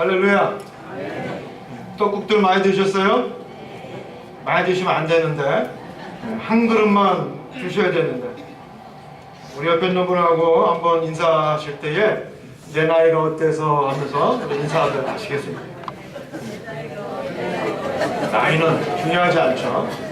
할렐루야. 떡국들 많이 드셨어요? 많이 드시면 안 되는데 한 그릇만 주셔야 되는데 우리 옆에 있는 분하고 한번 인사하실 때에 내 나이가 어때서 하면서 인사를 하시겠습니다. 나이는 중요하지 않죠.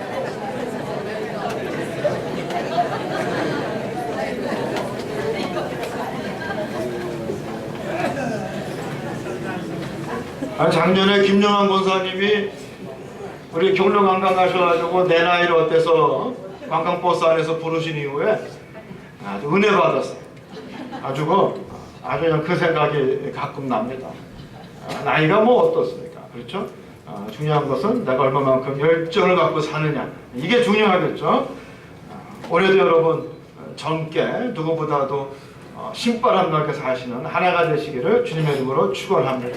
작년에 김영환 권사님이 우리 경로 관광 가셔가지고 내 나이를 어때서 관광버스 안에서 부르신 이후에 아주 은혜 받았어요. 아주 그냥 그 생각이 가끔 납니다. 나이가 뭐 어떻습니까? 그렇죠? 중요한 것은 내가 얼마만큼 열정을 갖고 사느냐, 이게 중요하겠죠. 올해도 여러분 젊게 누구보다도 신바람 나게 사시는 한 해가 되시기를 주님의 이름으로 축원합니다.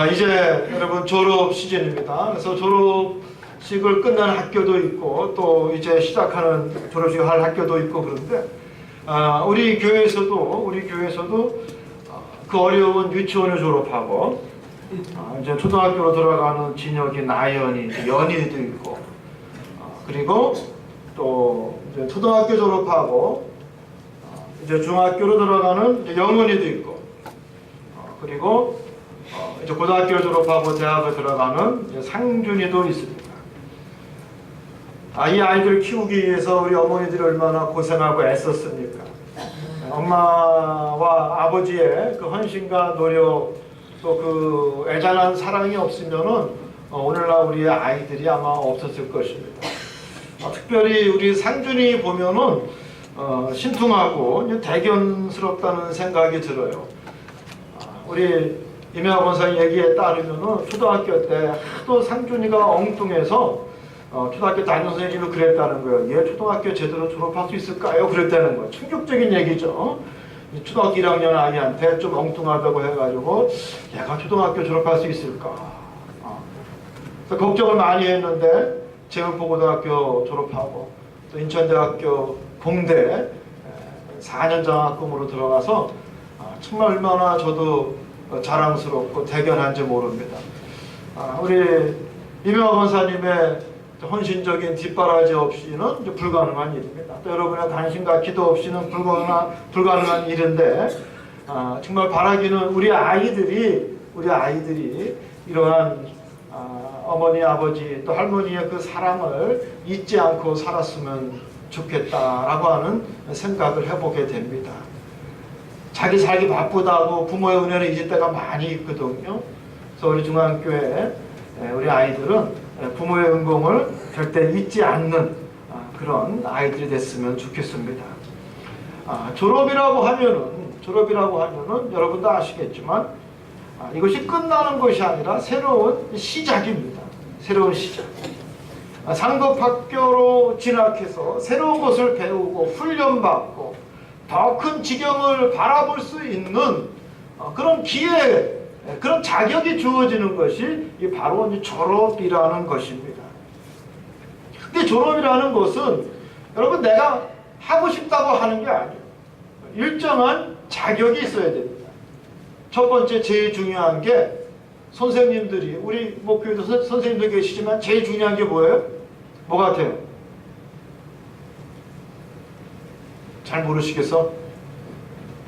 이제 여러분 졸업 시즌입니다. 그래서 졸업식을 끝난 학교도 있고 또 이제 시작하는 졸업식을 할 학교도 있고 그런데 우리 교회에서도 그 어려운 유치원을 졸업하고 이제 초등학교로 들어가는 진혁이 나연이 연희도 있고 그리고 또 이제 초등학교 졸업하고 이제 중학교로 들어가는 이제 영은이도 있고 그리고 이제 고등학교를 졸업하고 대학을 들어가는 이제 상준이도 있습니다. 이 아이들 키우기 위해서 우리 어머니들이 얼마나 고생하고 애썼습니까? 엄마와 아버지의 그 헌신과 노력 또 그 애잔한 사랑이 없으면은 오늘날 우리 아이들이 아마 없었을 것입니다. 특별히 우리 상준이 보면은 신통하고 대견스럽다는 생각이 들어요. 우리 임혜화 권사님 얘기에 따르면은 초등학교 때 하도 상준이가 엉뚱해서 초등학교 담임 선생님이 그랬다는 거예요. 얘 초등학교 제대로 졸업할 수 있을까요? 그랬다는 거예요. 충격적인 얘기죠. 초등학교 1학년 아이한테 좀 엉뚱하다고 해가지고 얘가 초등학교 졸업할 수 있을까? 그래서 걱정을 많이 했는데 제흥포고등학교 졸업하고 또 인천대학교 공대 4년 장학금으로 들어가서 정말 얼마나 저도 자랑스럽고 대견한지 모릅니다. 우리 임혜화 권사님의 헌신적인 뒷바라지 없이는 이제 불가능한 일입니다. 또 여러분의 관심과 기도 없이는 불가능한 일인데 정말 바라기는 우리 아이들이 이러한 어머니 아버지 또 할머니의 그 사랑을 잊지 않고 살았으면 좋겠다라고 하는 생각을 해보게 됩니다. 자기 살기 바쁘다고 부모의 은혜를 잊을 때가 많이 있거든요. 그래서 우리 중앙교회 우리 아이들은 부모의 은공을 절대 잊지 않는 그런 아이들이 됐으면 좋겠습니다. 졸업이라고 하면은 여러분도 아시겠지만 이것이 끝나는 것이 아니라 새로운 시작입니다. 새로운 시작. 상급학교로 진학해서 새로운 것을 배우고 훈련받고 더 큰 지경을 바라볼 수 있는 그런 기회, 그런 자격이 주어지는 것이 바로 이제 졸업이라는 것입니다. 근데 졸업이라는 것은 여러분 내가 하고 싶다고 하는 게 아니에요. 일정한 자격이 있어야 됩니다. 첫 번째 제일 중요한 게 선생님들이 우리 목교에도 선생님들 계시지만 제일 중요한 게 뭐예요? 뭐 같아요? 잘 모르시겠어?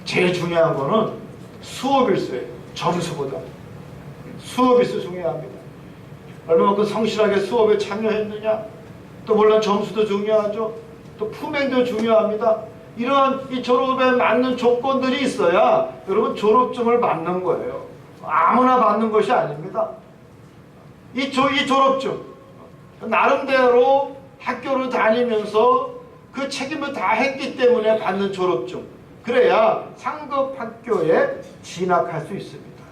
제일 중요한 거는 수업일수예요. 점수보다. 수업일수 중요합니다. 얼마만큼 성실하게 수업에 참여했느냐? 또 물론 점수도 중요하죠. 또 품행도 중요합니다. 이러한 이 졸업에 맞는 조건들이 있어야 여러분 졸업증을 받는 거예요. 아무나 받는 것이 아닙니다. 이 졸업증 나름대로 학교를 다니면서 그 책임을 다 했기 때문에 받는 졸업증, 그래야 상급 학교에 진학할 수 있습니다.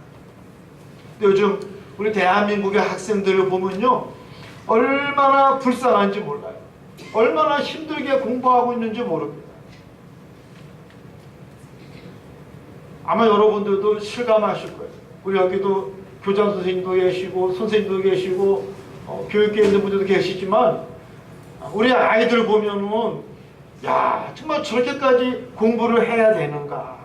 요즘 우리 대한민국의 학생들을 보면요, 얼마나 불쌍한지 몰라요. 얼마나 힘들게 공부하고 있는지 모릅니다. 아마 여러분들도 실감하실 거예요. 우리 여기도 교장 선생님도 계시고 선생님도 계시고 교육계에 있는 분들도 계시지만 우리 아이들 보면은 야, 정말 저렇게까지 공부를 해야 되는가.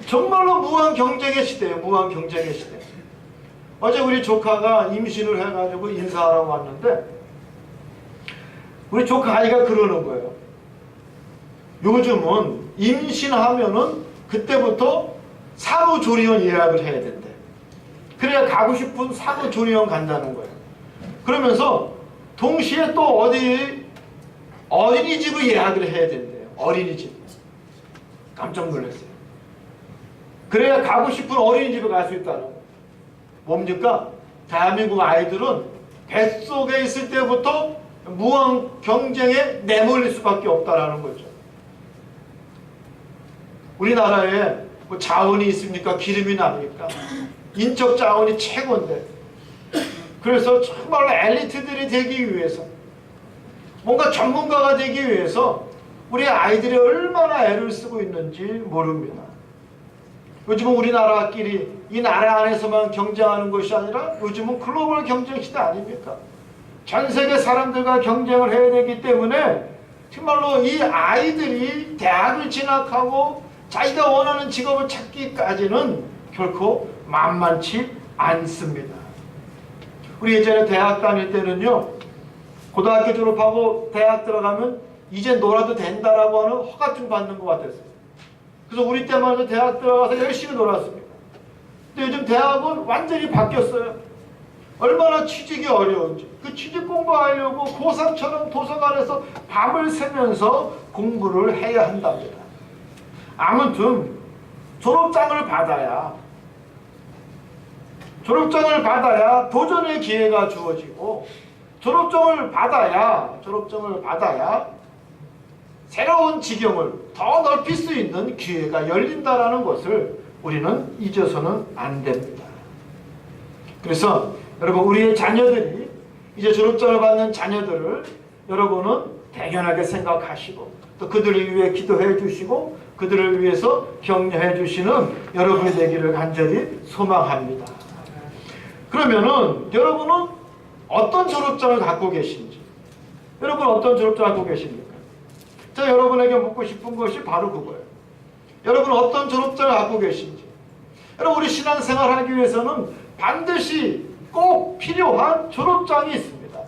정말로 무한 경쟁의 시대예요. 무한 경쟁의 시대. 어제 우리 조카가 임신을 해가지고 인사하러 왔는데 우리 조카 아이가 그러는 거예요. 요즘은 임신하면은 그때부터 산후조리원 예약을 해야 된대. 그래야 가고 싶은 산후조리원 간다는 거예요. 그러면서 동시에 또 어디 어린이집을 예약을 해야 된대요. 어린이집. 깜짝 놀랐어요. 그래야 가고 싶은 어린이집에 갈 수 있다는 거예요. 뭡니까? 대한민국 아이들은 뱃속에 있을 때부터 무한 경쟁에 내몰릴 수밖에 없다라는 거죠. 우리나라에 뭐 자원이 있습니까? 기름이 납니까? 인적 자원이 최고인데, 그래서 정말로 엘리트들이 되기 위해서, 뭔가 전문가가 되기 위해서 우리 아이들이 얼마나 애를 쓰고 있는지 모릅니다. 요즘은 우리나라끼리 이 나라 안에서만 경쟁하는 것이 아니라 요즘은 글로벌 경쟁 시대 아닙니까? 전 세계 사람들과 경쟁을 해야 되기 때문에 정말로 이 아이들이 대학을 진학하고 자기가 원하는 직업을 찾기까지는 결코 만만치 않습니다. 우리 예전에 대학 다닐 때는요, 고등학교 졸업하고 대학 들어가면 이제 놀아도 된다라고 하는 허가증 받는 것 같았어요. 그래서 우리 때만 해도 대학 들어가서 열심히 놀았습니다. 근데 요즘 대학은 완전히 바뀌었어요. 얼마나 취직이 어려운지. 그 취직 공부하려고 고3처럼 도서관에서 밤을 새면서 공부를 해야 한답니다. 아무튼 졸업장을 받아야 도전의 기회가 주어지고, 졸업장을 받아야 새로운 지경을 더 넓힐 수 있는 기회가 열린다라는 것을 우리는 잊어서는 안 됩니다. 그래서 여러분, 우리의 자녀들이 이제 졸업장을 받는 자녀들을 여러분은 대견하게 생각하시고, 또 그들을 위해 기도해 주시고 그들을 위해서 격려해 주시는 여러분이 되기를 간절히 소망합니다. 그러면은 여러분은 어떤 졸업장을 갖고 계신지, 여러분 어떤 졸업장 갖고 계십니까? 제가 여러분에게 묻고 싶은 것이 바로 그거예요. 여러분 어떤 졸업장을 갖고 계신지. 여러분, 우리 신앙생활을 하기 위해서는 반드시 꼭 필요한 졸업장이 있습니다.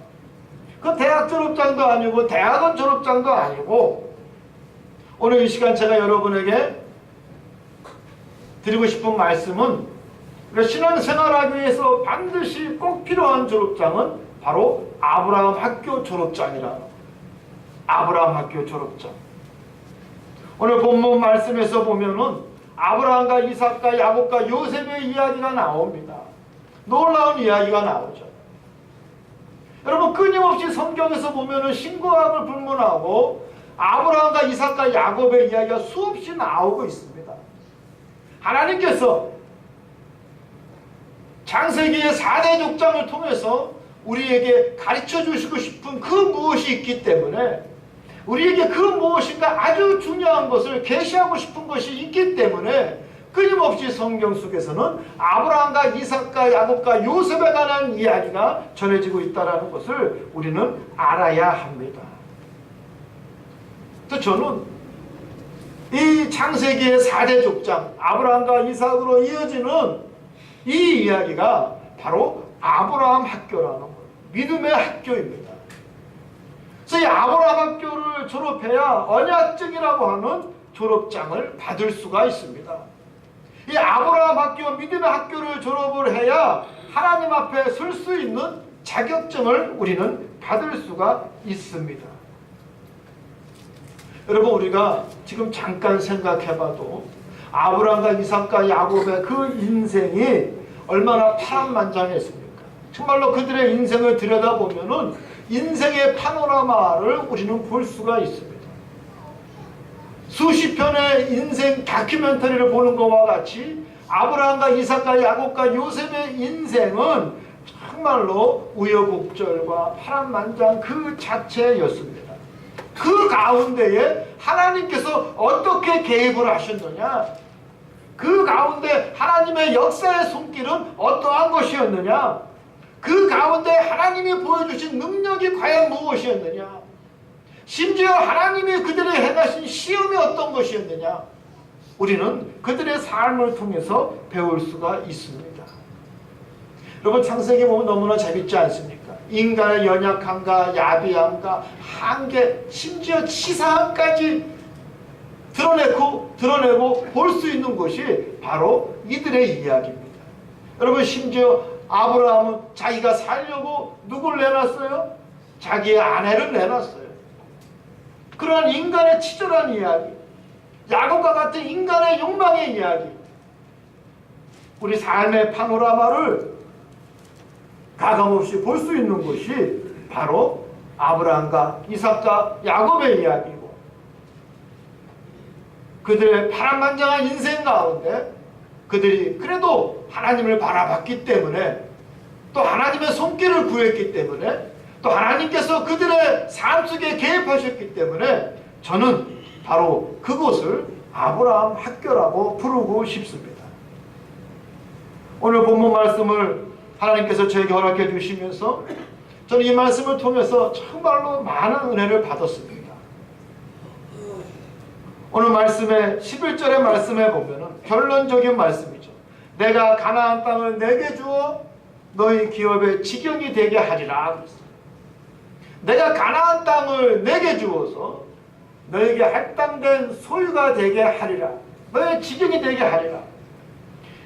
그 대학 졸업장도 아니고 대학원 졸업장도 아니고, 오늘 이 시간 제가 여러분에게 드리고 싶은 말씀은, 신앙생활하기 위해서 반드시 꼭 필요한 졸업장은 바로 아브라함 학교 졸업장이라는 거예요. 아브라함 학교 졸업장. 오늘 본문 말씀에서 보면은 아브라함과 이삭과 야곱과 요셉의 이야기가 나옵니다. 놀라운 이야기가 나오죠. 여러분, 끊임없이 성경에서 보면은 신구약을 불문하고 아브라함과 이삭과 야곱의 이야기가 수없이 나오고 있습니다. 하나님께서 창세기의 4대 족장을 통해서 우리에게 가르쳐 주시고 싶은 그 무엇이 있기 때문에, 우리에게 그 무엇인가 아주 중요한 것을 계시하고 싶은 것이 있기 때문에 끊임없이 성경 속에서는 아브라함과 이삭과 야곱과 요셉에 관한 이야기가 전해지고 있다는 것을 우리는 알아야 합니다. 그래서 저는 이 창세기의 4대 족장, 아브라함과 이삭으로 이어지는 이 이야기가 바로 아브라함 학교라는 거예요. 믿음의 학교입니다. 그래서 이 아브라함 학교를 졸업해야 언약증이라고 하는 졸업장을 받을 수가 있습니다. 이 아브라함 학교, 믿음의 학교를 졸업을 해야 하나님 앞에 설 수 있는 자격증을 우리는 받을 수가 있습니다. 여러분, 우리가 지금 잠깐 생각해봐도 아브라함과 이삭과 야곱의 그 인생이 얼마나 파란만장했습니까? 정말로 그들의 인생을 들여다보면은 인생의 파노라마를 우리는 볼 수가 있습니다. 수십 편의 인생 다큐멘터리를 보는 것과 같이 아브라함과 이삭과 야곱과 요셉의 인생은 정말로 우여곡절과 파란만장 그 자체였습니다. 그 가운데에 하나님께서 어떻게 개입을 하셨느냐, 그 가운데 하나님의 역사의 손길은 어떠한 것이었느냐, 그 가운데 하나님이 보여주신 능력이 과연 무엇이었느냐, 심지어 하나님이 그들에게 행하신 시험이 어떤 것이었느냐, 우리는 그들의 삶을 통해서 배울 수가 있습니다. 여러분, 창세기 보면 너무나 재밌지 않습니까? 인간의 연약함과 야비함과 한계, 심지어 치사함까지 드러내고 볼 수 있는 것이 바로 이들의 이야기입니다. 여러분, 심지어 아브라함은 자기가 살려고 누굴 내놨어요? 자기의 아내를 내놨어요. 그러한 인간의 치졸한 이야기, 야곱과 같은 인간의 욕망의 이야기, 우리 삶의 파노라마를 가감없이 볼 수 있는 것이 바로 아브라함과 이삭과 야곱의 이야기고, 그들의 파란만장한 인생 가운데 그들이 그래도 하나님을 바라봤기 때문에, 또 하나님의 손길을 구했기 때문에, 또 하나님께서 그들의 삶 속에 개입하셨기 때문에 저는 바로 그곳을 아브라함 학교라고 부르고 싶습니다. 오늘 본문 말씀을 하나님께서 저에게 허락해 주시면서 저는 이 말씀을 통해서 정말로 많은 은혜를 받았습니다. 오늘 말씀에 11절의 말씀에 보면은 결론적인 말씀이죠. 내가 가나안 땅을 내게 주어 너희 기업의 지경이 되게 하리라. 내가 가나안 땅을 내게 주어서 너에게 할당된 소유가 되게 하리라. 너의 지경이 되게 하리라.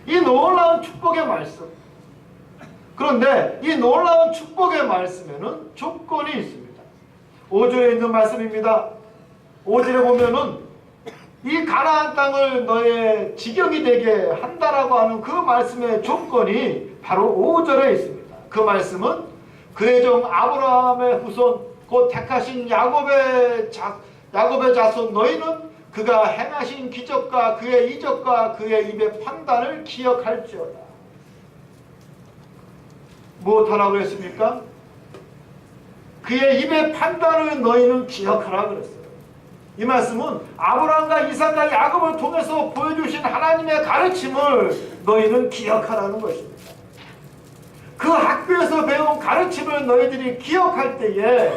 이 놀라운 축복의 말씀. 그런데 이 놀라운 축복의 말씀에는 조건이 있습니다. 5절에 있는 말씀입니다. 5절에 보면은 이 가나안 땅을 너의 지경이 되게 한다라고 하는 그 말씀의 조건이 바로 5절에 있습니다. 그 말씀은 그의 종 아브라함의 후손 곧 택하신 야곱의 자손 너희는 그가 행하신 기적과 그의 이적과 그의 입의 판단을 기억할지어다. 무엇하라고 했습니까? 그의 입의 판단을 너희는 기억하라 그랬어요. 이 말씀은 아브라함과 이삭과 야곱을 통해서 보여주신 하나님의 가르침을 너희는 기억하라는 것입니다. 그 학교에서 배운 가르침을 너희들이 기억할 때에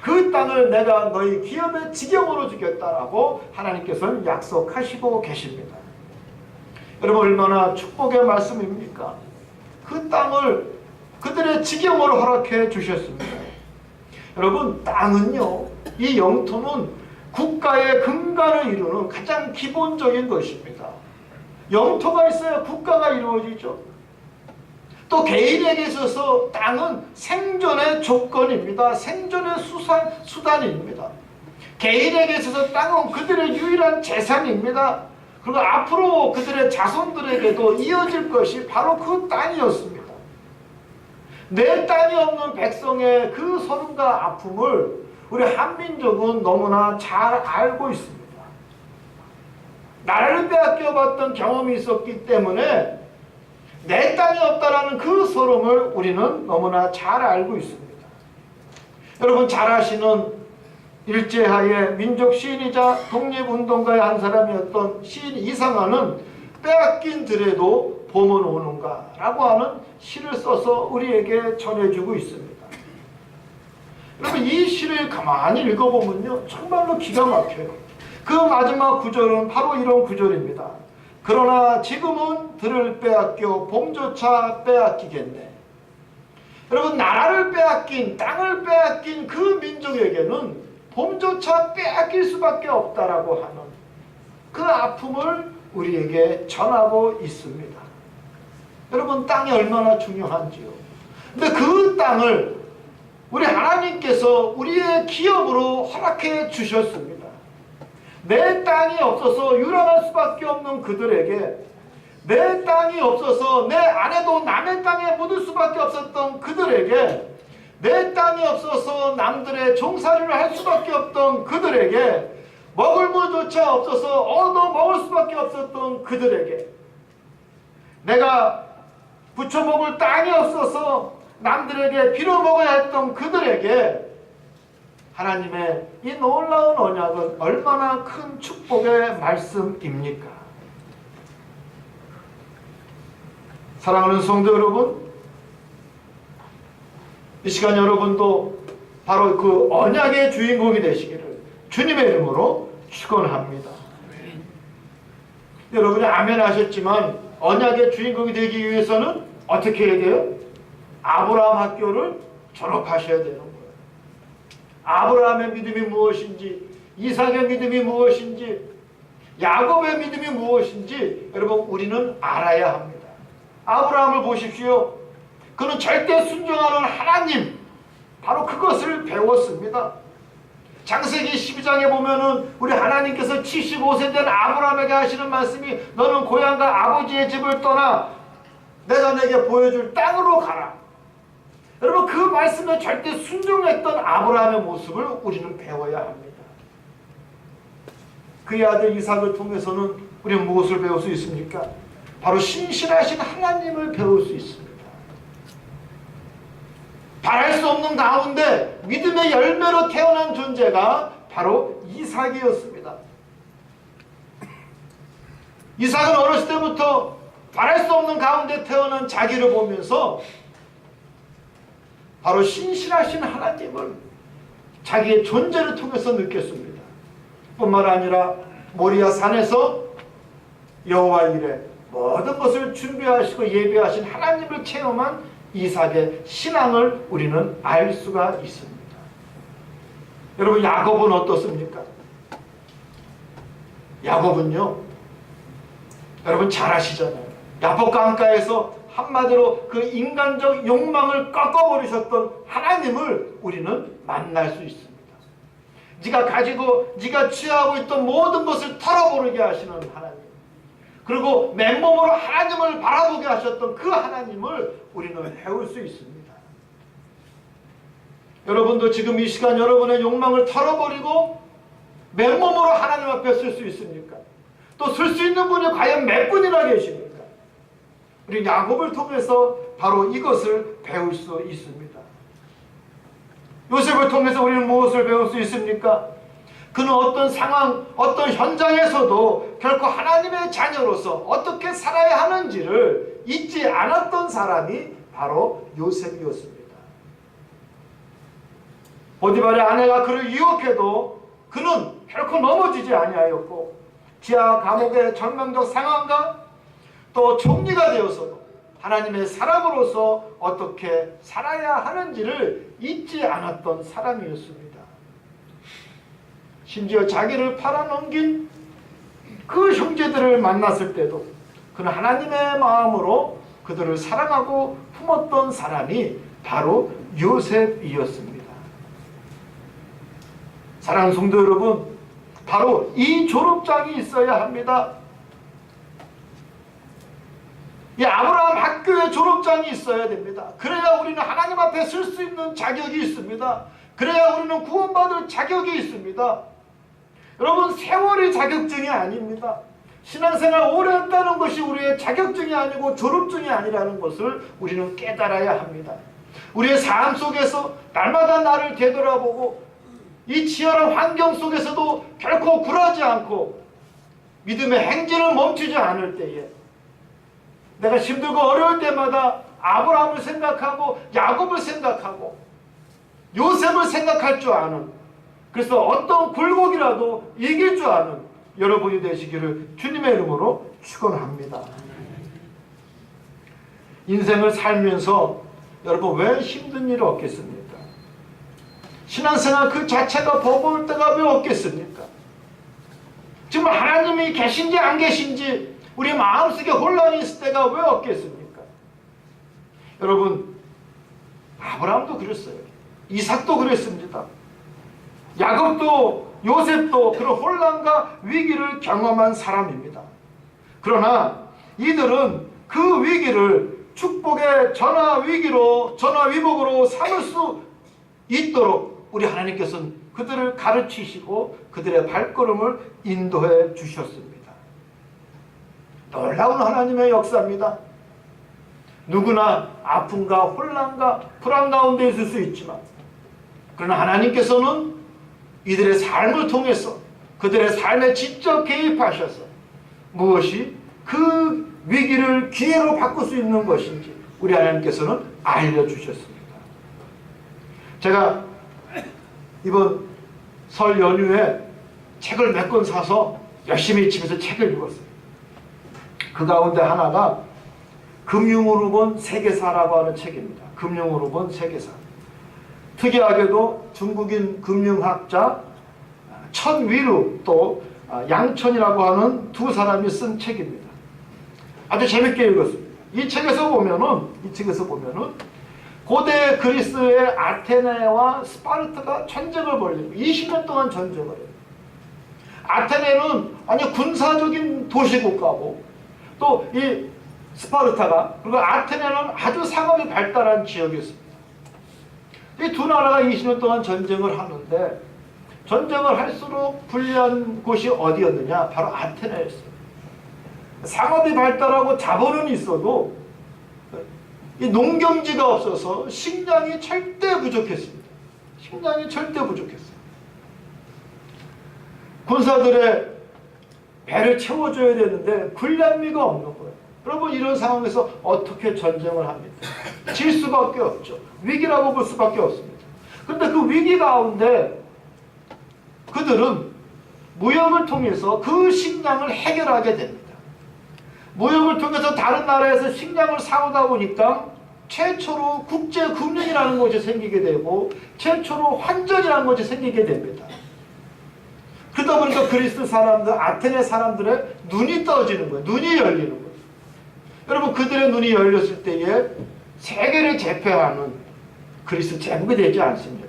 그 땅을 내가 너희 기업의 지경으로 주겠다라고 하나님께서는 약속하시고 계십니다. 여러분, 얼마나 축복의 말씀입니까? 그 땅을 그들의 지경으로 허락해 주셨습니다. 여러분, 땅은요, 이 영토는 국가의 근간을 이루는 가장 기본적인 것입니다. 영토가 있어야 국가가 이루어지죠. 또 개인에게 있어서 땅은 생존의 조건입니다. 생존의 수단입니다. 개인에게 있어서 땅은 그들의 유일한 재산입니다. 그리고 앞으로 그들의 자손들에게도 이어질 것이 바로 그 땅이었습니다. 내 땅이 없는 백성의 그 서름과 아픔을 우리 한민족은 너무나 잘 알고 있습니다. 나라를 빼앗겨봤던 경험이 있었기 때문에 내 땅이 없다라는 그 서름을 우리는 너무나 잘 알고 있습니다. 여러분, 잘 아시는 일제하에 민족 시인이자 독립운동가의 한 사람이었던 시인 이상하는 빼앗긴 들에도 봄은 오는가 라고 하는 시를 써서 우리에게 전해주고 있습니다. 여러분, 이 시를 가만히 읽어보면요, 정말로 기가 막혀요. 그 마지막 구절은 바로 이런 구절입니다. 그러나 지금은 들을 빼앗겨 봄조차 빼앗기겠네. 여러분, 나라를 빼앗긴, 땅을 빼앗긴 그 민족에게는 봄조차 빼앗길 수밖에 없다라고 하는 그 아픔을 우리에게 전하고 있습니다. 여러분, 땅이 얼마나 중요한지요. 근데 그 땅을 우리 하나님께서 우리의 기업으로 허락해 주셨습니다. 내 땅이 없어서 유랑할 수밖에 없는 그들에게, 내 땅이 없어서 내 아내도 남의 땅에 묻을 수밖에 없었던 그들에게, 내 땅이 없어서 남들의 종살이를 할 수밖에 없던 그들에게, 먹을 물조차 없어서 얻어 먹을 수밖에 없었던 그들에게, 내가 부쳐 먹을 땅이 없어서 남들에게 빌어먹어야 했던 그들에게 하나님의 이 놀라운 언약은 얼마나 큰 축복의 말씀입니까? 사랑하는 성도 여러분, 이 시간 여러분도 바로 그 언약의 주인공이 되시기를 주님의 이름으로 축원합니다. 여러분이 아멘 하셨지만 언약의 주인공이 되기 위해서는 어떻게 해야 돼요? 아브라함 학교를 졸업하셔야 되는 거예요. 아브라함의 믿음이 무엇인지, 이삭의 믿음이 무엇인지, 야곱의 믿음이 무엇인지 여러분 우리는 알아야 합니다. 아브라함을 보십시오. 그는 절대 순종하는 하나님, 바로 그것을 배웠습니다. 창세기 12장에 보면은 우리 하나님께서 75세 된 아브라함에게 하시는 말씀이 너는 고향과 아버지의 집을 떠나 내가 내게 보여줄 땅으로 가라. 여러분 그 말씀에 절대 순종했던 아브라함의 모습을 우리는 배워야 합니다. 그의 아들 이삭을 통해서는 우리는 무엇을 배울 수 있습니까? 바로 신실하신 하나님을 배울 수 있습니다. 바랄 수 없는 가운데 믿음의 열매로 태어난 존재가 바로 이삭이었습니다. 이삭은 어렸을 때부터 바랄 수 없는 가운데 태어난 자기를 보면서 바로 신실하신 하나님을 자기의 존재를 통해서 느꼈습니다. 뿐만 아니라 모리아 산에서 여호와 일에 모든 것을 준비하시고 예비하신 하나님을 체험한 이삭의 신앙을 우리는 알 수가 있습니다. 여러분 야곱은 어떻습니까? 야곱은요, 여러분 잘 아시잖아요. 야복 강가에서 한마디로 그 인간적 욕망을 꺾어버리셨던 하나님을 우리는 만날 수 있습니다. 네가 가지고 네가 취하고 있던 모든 것을 털어버리게 하시는 하나님, 그리고 맨몸으로 하나님을 바라보게 하셨던 그 하나님을 우리는 배울 수 있습니다. 여러분도 지금 이 시간 여러분의 욕망을 털어버리고 맨몸으로 하나님 앞에 설 수 있습니까? 또 설 수 있는 분이 과연 몇 분이나 계십니까? 우리 야곱을 통해서 바로 이것을 배울 수 있습니다. 요셉을 통해서 우리는 무엇을 배울 수 있습니까? 그는 어떤 상황, 어떤 현장에서도 결코 하나님의 자녀로서 어떻게 살아야 하는지를 잊지 않았던 사람이 바로 요셉이었습니다. 보디발의 아내가 그를 유혹해도 그는 결코 넘어지지 아니하였고, 지하 감옥의 절망적 상황과 또 총리가 되어서도 하나님의 사람으로서 어떻게 살아야 하는지를 잊지 않았던 사람이었습니다. 심지어 자기를 팔아넘긴 그 형제들을 만났을 때도 그는 하나님의 마음으로 그들을 사랑하고 품었던 사람이 바로 요셉이었습니다. 사랑하는 성도 여러분, 바로 이 졸업장이 있어야 합니다. 이 아브라함 학교에 졸업장이 있어야 됩니다. 그래야 우리는 하나님 앞에 설 수 있는 자격이 있습니다. 그래야 우리는 구원받을 자격이 있습니다. 여러분, 세월이 자격증이 아닙니다. 신앙생활 오래 했다는 것이 우리의 자격증이 아니고 졸업증이 아니라는 것을 우리는 깨달아야 합니다. 우리의 삶 속에서 날마다 나를 되돌아보고 이 치열한 환경 속에서도 결코 굴하지 않고 믿음의 행진을 멈추지 않을 때에 내가 힘들고 어려울 때마다 아브라함을 생각하고 야곱을 생각하고 요셉을 생각할 줄 아는, 그래서 어떤 굴곡이라도 이길 줄 아는 여러분이 되시기를 주님의 이름으로 축원합니다. 인생을 살면서 여러분 왜 힘든 일이 없겠습니까? 신앙생활 그 자체가 버거울 때가 왜 없겠습니까? 지금 하나님이 계신지 안 계신지 우리 마음속에 혼란이 있을 때가 왜 없겠습니까? 여러분, 아브라함도 그랬어요. 이삭도 그랬습니다. 야곱도 요셉도 그런 혼란과 위기를 경험한 사람입니다. 그러나 이들은 그 위기를 축복의 전화위복으로 삼을 수 있도록 우리 하나님께서는 그들을 가르치시고 그들의 발걸음을 인도해 주셨습니다. 놀라운 하나님의 역사입니다. 누구나 아픔과 혼란과 불안 가운데 있을 수 있지만, 그러나 하나님께서는 이들의 삶을 통해서 그들의 삶에 직접 개입하셔서 무엇이 그 위기를 기회로 바꿀 수 있는 것인지 우리 하나님께서는 알려주셨습니다. 제가 이번 설 연휴에 책을 몇 권 사서 열심히 집에서 책을 읽었어요. 그 가운데 하나가 금융으로 본 세계사라고 하는 책입니다. 금융으로 본 세계사. 특이하게도 중국인 금융학자 천위루 또 양천이라고 하는 두 사람이 쓴 책입니다. 아주 재밌게 읽었습니다. 이 책에서 보면은 고대 그리스의 아테네와 스파르타가 전쟁을 벌이고 20년 동안 전쟁을 해요. 아테네는 아니 군사적인 도시국가고 또 이 스파르타가 그리고 아테네는 아주 상업이 발달한 지역이었습니다. 이 두 나라가 20년 동안 전쟁을 하는데 전쟁을 할수록 불리한 곳이 어디였느냐? 바로 아테네였어요. 상업이 발달하고 자본은 있어도 이 농경지가 없어서 식량이 절대 부족했습니다. 식량이 절대 부족했어요. 군사들의 배를 채워줘야 되는데 군량미가 없는 거예요. 여러분 이런 상황에서 어떻게 전쟁을 합니까? 질 수밖에 없죠. 위기라고 볼 수밖에 없습니다. 그런데 그 위기 가운데 그들은 무역을 통해서 그 식량을 해결하게 됩니다. 무역을 통해서 다른 나라에서 식량을 사오다 보니까 최초로 국제금융이라는 것이 생기게 되고 최초로 환전이라는 것이 생기게 됩니다. 그러다 보니까 그리스 사람들, 아테네 사람들의 눈이 떠지는 거예요. 눈이 열리는 거예요. 여러분 그들의 눈이 열렸을 때에 세계를 제패하는 그리스 제국이 되지 않습니까?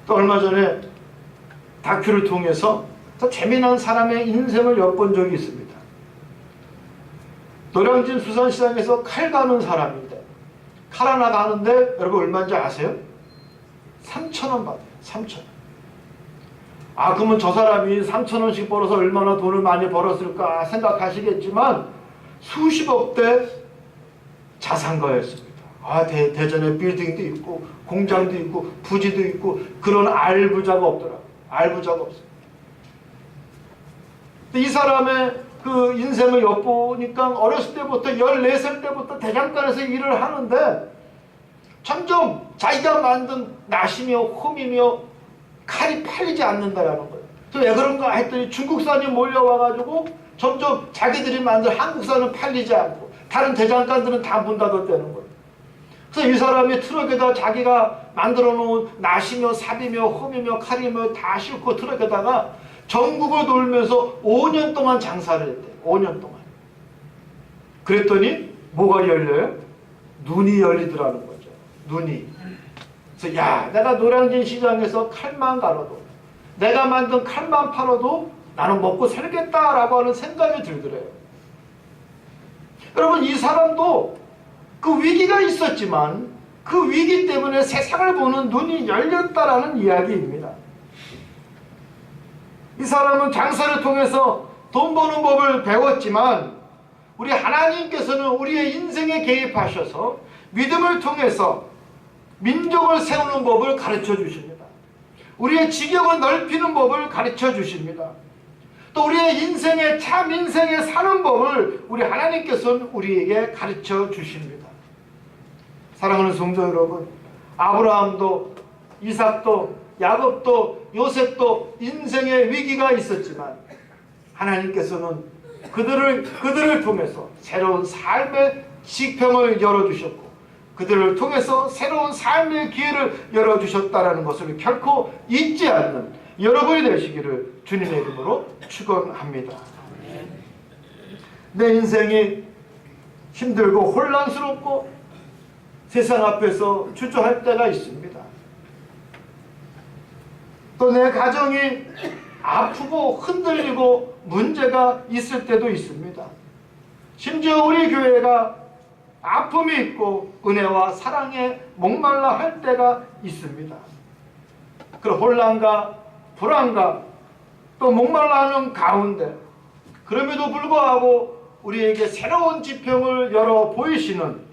또 얼마 전에 다큐를 통해서 더 재미난 사람의 인생을 엿본 적이 있습니다. 노량진 수산시장에서 칼 가는 사람인데 칼 하나 가는데 여러분 얼마인지 아세요? 3,000원 받아요. 3,000원. 아 그러면 저 사람이 3,000원씩 벌어서 얼마나 돈을 많이 벌었을까 생각하시겠지만 수십억대 자산가였습니다. 아 대전에 빌딩도 있고 공장도 있고 부지도 있고 그런 알부자가 없더라고요. 알부자가 없어요. 이 사람의 그 인생을 엿보니까 어렸을 때부터 14살 때부터 대장간에서 일을 하는데 점점 자기가 만든 낫이며 홈이며 칼이 팔리지 않는다라는 거예요. 왜 그런가 했더니 중국산이 몰려와가지고 점점 자기들이 만든 한국산은 팔리지 않고 다른 대장간들은 다 문 닫았다는 거예요. 그래서 이 사람이 트럭에다 자기가 만들어 놓은 낫이며 삽이며 홈이며 칼이며 다 싣고 트럭에다가 전국을 돌면서 5년 동안 장사를 했대요. 5년 동안. 그랬더니 뭐가 열려요? 눈이 열리더라는 거죠. 눈이. 그래서 야 내가 노량진 시장에서 칼만 갈아도 내가 만든 칼만 팔아도 나는 먹고 살겠다라고 하는 생각이 들더래요. 여러분 이 사람도 그 위기가 있었지만 그 위기 때문에 세상을 보는 눈이 열렸다라는 이야기입니다. 이 사람은 장사를 통해서 돈 버는 법을 배웠지만 우리 하나님께서는 우리의 인생에 개입하셔서 믿음을 통해서 민족을 세우는 법을 가르쳐 주십니다. 우리의 지경을 넓히는 법을 가르쳐 주십니다. 또 우리의 인생의 참 인생에 사는 법을 우리 하나님께서는 우리에게 가르쳐 주십니다. 사랑하는 성도 여러분, 아브라함도 이삭도 야곱도 요셉도 인생의 위기가 있었지만 하나님께서는 그들을 통해서 새로운 삶의 지평을 열어주셨고 그들을 통해서 새로운 삶의 기회를 열어주셨다는 것을 결코 잊지 않는 여러분이 되시기를 주님의 이름으로 축원합니다. 내 인생이 힘들고 혼란스럽고 세상 앞에서 주저할 때가 있습니다. 또 내 가정이 아프고 흔들리고 문제가 있을 때도 있습니다. 심지어 우리 교회가 아픔이 있고 은혜와 사랑에 목말라 할 때가 있습니다. 그 혼란과 불안과 또 목말라 하는 가운데 그럼에도 불구하고 우리에게 새로운 지평을 열어 보이시는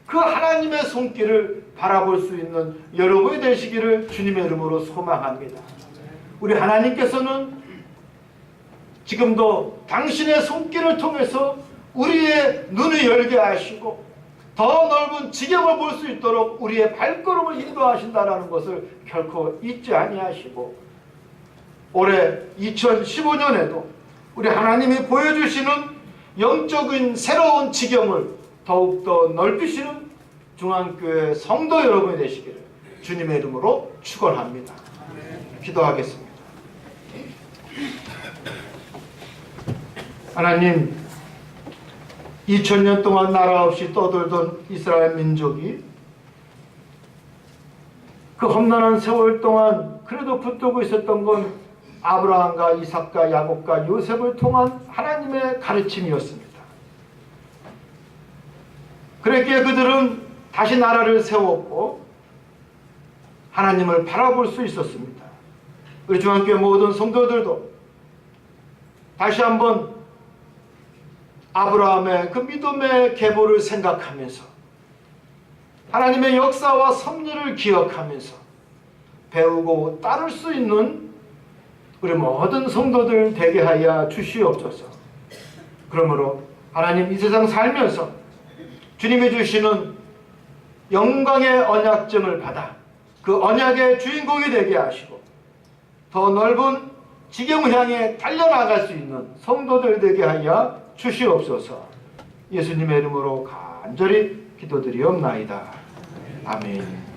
그 하나님의 손길을 바라볼 수 있는 여러분이 되시기를 주님의 이름으로 소망합니다. 우리 하나님께서는 지금도 당신의 손길을 통해서 우리의 눈을 열게 하시고 더 넓은 지경을 볼 수 있도록 우리의 발걸음을 인도하신다는 것을 결코 잊지 아니하시고 올해 2015년에도 우리 하나님이 보여주시는 영적인 새로운 지경을 더욱더 넓히시는 중앙교회 성도 여러분이 되시기를 주님의 이름으로 축원합니다. 기도하겠습니다. 하나님, 2000년 동안 나라 없이 떠돌던 이스라엘 민족이 그 험난한 세월 동안 그래도 붙들고 있었던 건 아브라함과 이삭과 야곱과 요셉을 통한 하나님의 가르침이었습니다. 그랬기에 그들은 다시 나라를 세웠고 하나님을 바라볼 수 있었습니다. 우리 중앙교회 모든 성도들도 다시 한번 아브라함의 그 믿음의 계보를 생각하면서 하나님의 역사와 섭리를 기억하면서 배우고 따를 수 있는 우리 모든 성도들 되게 하여 주시옵소서. 그러므로 하나님 이 세상 살면서 주님이 주시는 영광의 언약증을 받아 그 언약의 주인공이 되게 하시고 더 넓은 지경을 향해 달려나갈 수 있는 성도들 되게 하여 주시옵소서. 예수님의 이름으로 간절히 기도드리옵나이다. 아멘.